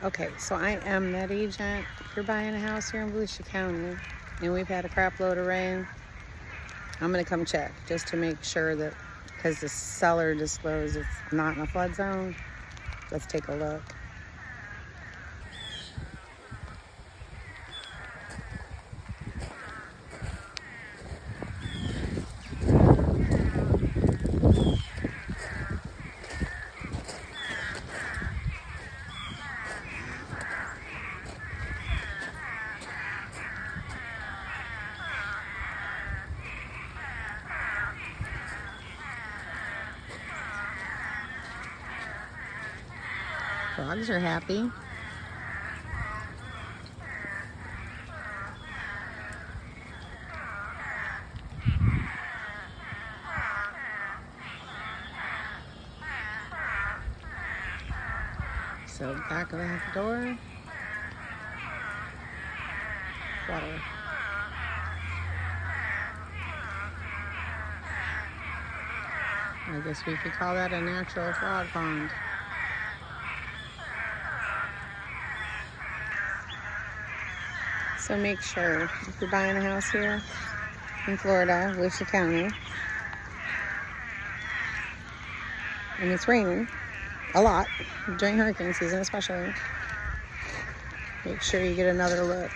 Okay, so I am that agent. If you're buying a house here in Volusia County and we've had a crap load of rain, I'm going to come check just to make sure that, because the seller disclosed it's not in a flood zone. Let's take a look. Dogs are happy. So back of the door, water. I guess we could call that a natural frog pond. So make sure if you're buying a house here in Florida, Volusia County, and it's raining a lot during hurricane season especially, make sure you get another look.